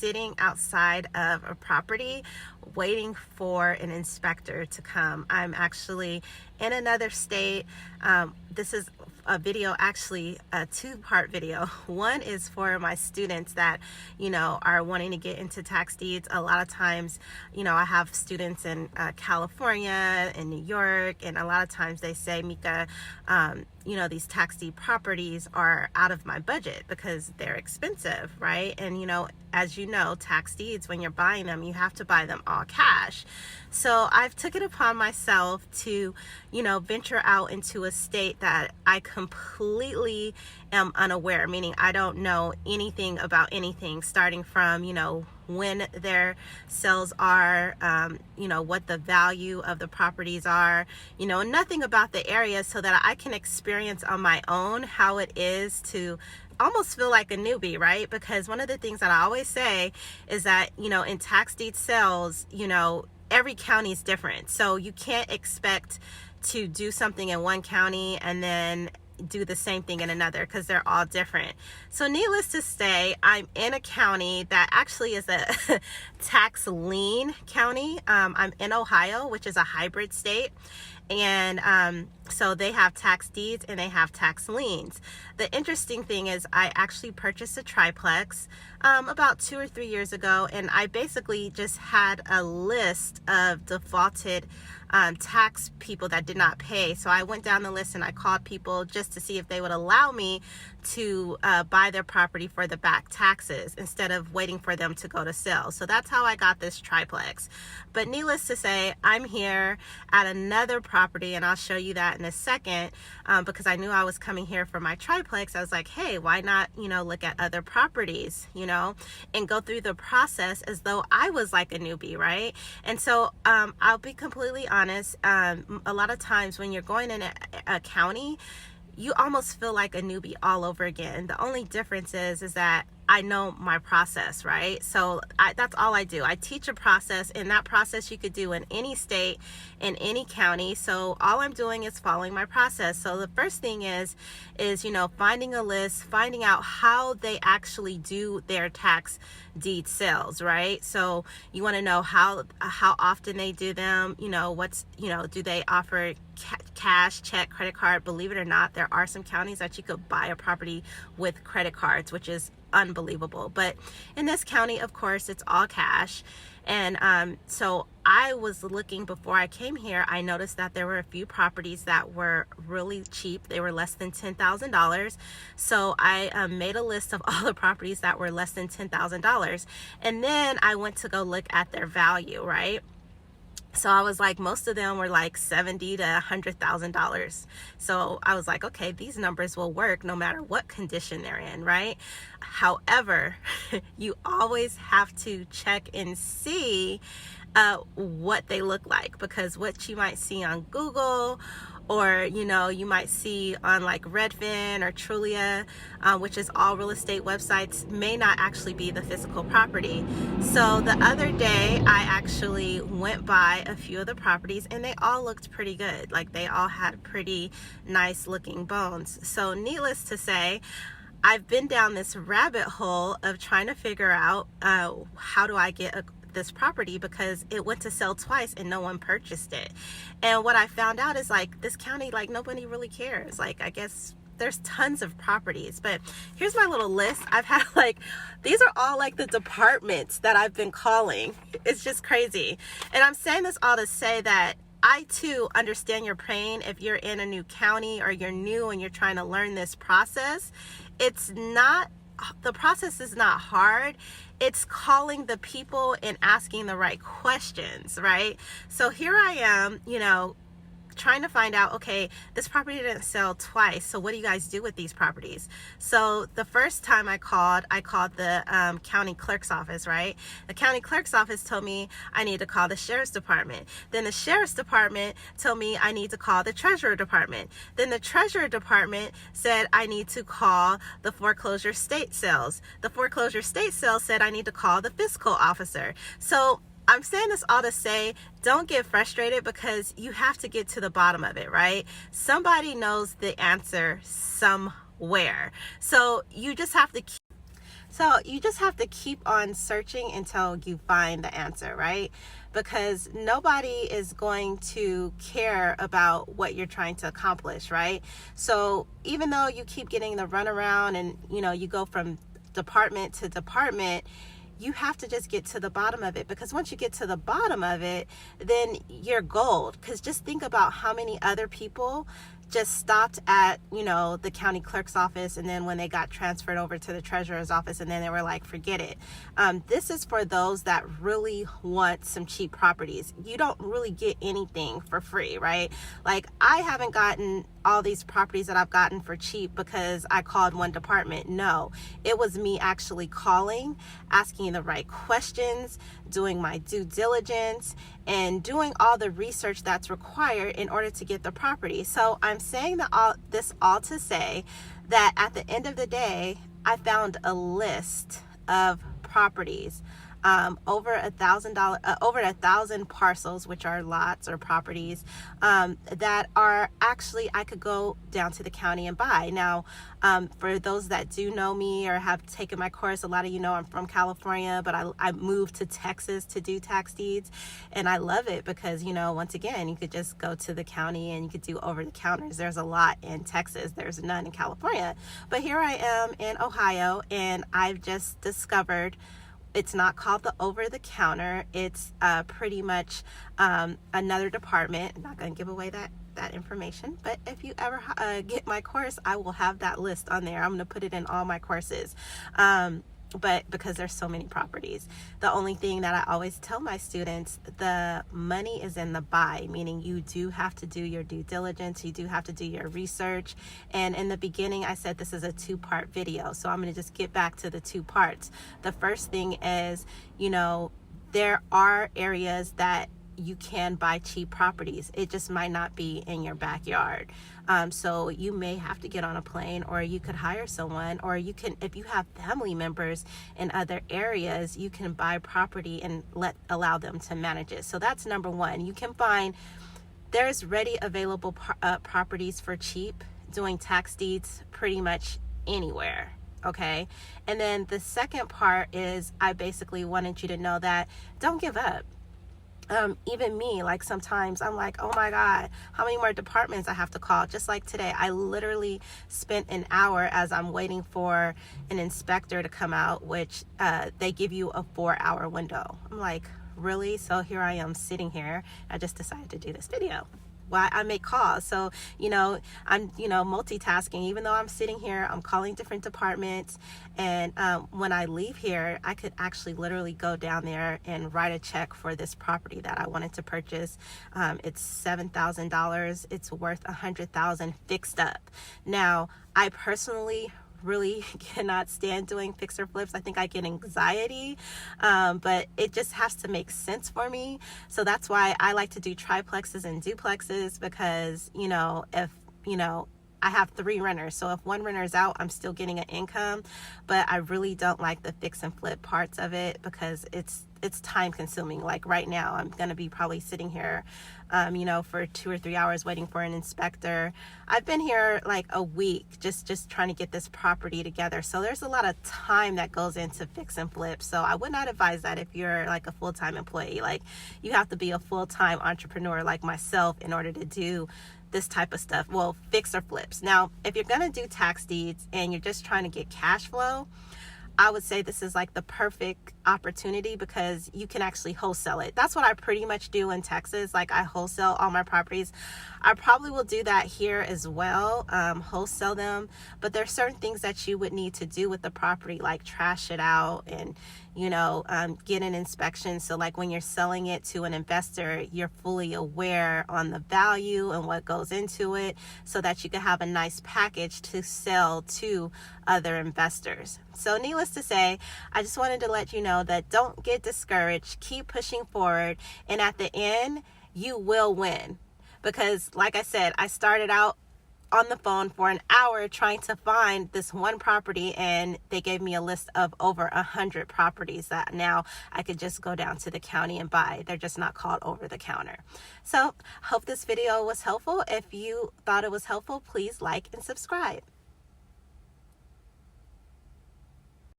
sitting outside of a property waiting for an inspector to come. I'm actually in another state. This is a video, actually a two-part video. One is for my students that, are wanting to get into tax deeds. A lot of times, I have students in California and New York, and a lot of times they say, Mika, these tax deed properties are out of my budget because they're expensive, right? And, as you know, tax deeds, when you're buying them, you have to buy them all cash. So I've took it upon myself to, venture out into a state that I completely am unaware, meaning I don't know anything about anything, starting from, when their sales are, what the value of the properties are, nothing about the area, so that I can experience on my own how it is to almost feel like a newbie, right? Because one of the things that I always say is that, in tax deed sales, every county is different. So you can't expect to do something in one county and then do the same thing in another, because they're all different. So needless to say, I'm in a county that actually is a tax lien county. I'm in Ohio, which is a hybrid state. And so they have tax deeds and they have tax liens. The interesting thing is I actually purchased a triplex about 2 or 3 years ago, and I basically just had a list of defaulted tax people that did not pay. So I went down the list and I called people just to see if they would allow me to buy their property for the back taxes instead of waiting for them to go to sell. So that's how I got this triplex. But needless to say, I'm here at another property, and I'll show you that in a second, because I knew I was coming here for my triplex. I was like, hey, why not, look at other properties, and go through the process as though I was like a newbie, right? And so I'll be completely honest. A lot of times when you're going in a county, you almost feel like a newbie all over again. The only difference is that I know my process, right? So that's all I do. I teach a process, and that process you could do in any state, in any county. So all I'm doing is following my process. So the first thing is finding a list, finding out how they actually do their tax deed sales, right? So you want to know how often they do them, do they offer cash, check, credit card? Believe it or not, there are some counties that you could buy a property with credit cards, which is unbelievable. But in this county, of course, it's all cash. And so I was looking before I came here. I noticed that there were a few properties that were really cheap. They were less than $10,000. So I made a list of all the properties that were less than $10,000. And then I went to go look at their value, right? So I was like, most of them were like $70,000 to $100,000. So I was like, okay, these numbers will work no matter what condition they're in, right? However, you always have to check and see what they look like, because what you might see on Google, or you might see on like Redfin or Trulia, which is all real estate websites, may not actually be the physical property. So the other day I actually went by a few of the properties, and they all looked pretty good. Like they all had pretty nice looking bones. So needless to say, I've been down this rabbit hole of trying to figure out how do I get this property, because it went to sell twice and no one purchased it. And what I found out is like this county, like nobody really cares. Like I guess there's tons of properties. But here's my little list. I've had these are all like the departments that I've been calling. It's just crazy. And I'm saying this all to say that I too understand your pain if you're in a new county or you're new and you're trying to learn this process. The process is not hard. It's calling the people and asking the right questions, right? So here I am, trying to find out, okay, this property didn't sell twice, so what do you guys do with these properties? So the first time I called the county clerk's office, right? The county clerk's office told me I need to call the sheriff's department. Then the sheriff's department told me I need to call the treasurer department. Then the treasurer department said I need to call the foreclosure state sales. The foreclosure state sales said I need to call the fiscal officer. So I'm saying this all to say, don't get frustrated, because you have to get to the bottom of it, right? Somebody knows the answer somewhere. So you just have to So you just have to keep on searching until you find the answer, right? Because nobody is going to care about what you're trying to accomplish, right? So even though you keep getting the runaround and, you go from department to department, you have to just get to the bottom of it, because once you get to the bottom of it, then you're gold. Because just think about how many other people just stopped at, the county clerk's office, and then when they got transferred over to the treasurer's office, and then they were like, forget it. This is for those that really want some cheap properties. You don't really get anything for free, right? Like, I haven't gotten all these properties that I've gotten for cheap because I called one department. No, it was me actually calling, asking the right questions, doing my due diligence, and doing all the research that's required in order to get the property. So I'm saying this all to say that at the end of the day, I found a list of properties, over $1,000 parcels, which are lots or properties, that are actually, I could go down to the county and buy. Now, for those that do know me or have taken my course, a lot of you know I'm from California, but I moved to Texas to do tax deeds, and I love it because, once again, you could just go to the county and you could do over the counters. There's a lot in Texas, there's none in California, but here I am in Ohio, and I've just discovered it's not called the over-the-counter. It's pretty much another department. I'm not going to give away that information, but if you ever get my course, I will have that list on there. I'm going to put it in all my courses. But because there's so many properties, the only thing that I always tell my students, the money is in the buy, meaning you do have to do your due diligence, you do have to do your research. And in the beginning, I said this is a 2-part video, so I'm going to just get back to the 2 parts. The first thing is, there are areas that you can buy cheap properties. It just might not be in your backyard. So you may have to get on a plane, or you could hire someone, or you can, if you have family members in other areas, you can buy property and allow them to manage it. So that's number one. You can find there's ready available properties for cheap doing tax deeds pretty much anywhere. Okay. And then the second part is, I basically wanted you to know that don't give up. Even me, like sometimes I'm like, oh my God, how many more departments I have to call? Just like today, I literally spent an hour as I'm waiting for an inspector to come out, which they give you a 4-hour window. I'm like, really? So here I am sitting here. I just decided to do this video. Why I make calls. So, I'm, multitasking. Even though I'm sitting here, I'm calling different departments. And when I leave here, I could actually literally go down there and write a check for this property that I wanted to purchase. It's $7,000. It's worth $100,000 fixed up. Now, I personally really cannot stand doing fixer flips. I think I get anxiety, but it just has to make sense for me. So that's why I like to do triplexes and duplexes, because if I have 3 renters, so if one renter is out, I'm still getting an income. But I really don't like the fix and flip parts of it because it's time consuming. Like right now, I'm going to be probably sitting here, for 2 or 3 hours waiting for an inspector. I've been here like a week just trying to get this property together. So there's a lot of time that goes into fix and flip. So I would not advise that if you're like a full-time employee. Like, you have to be a full-time entrepreneur like myself in order to do this type of stuff. Well, fix or flips. Now, if you're going to do tax deeds and you're just trying to get cash flow, I would say this is like the perfect opportunity because you can actually wholesale it. That's what I pretty much do in Texas. Like, I wholesale all my properties. I probably will do that here as well, wholesale them. But there's certain things that you would need to do with the property, like trash it out and, get an inspection. So like when you're selling it to an investor, you're fully aware on the value and what goes into it so that you can have a nice package to sell to other investors. So needless to say, I just wanted to let you know that don't get discouraged, keep pushing forward, and at the end, you will win. Because like I said, I started out on the phone for an hour trying to find this one property, and they gave me a list of over 100 properties that now I could just go down to the county and buy. They're just not called over the counter. So hope this video was helpful. If you thought it was helpful, please like and subscribe.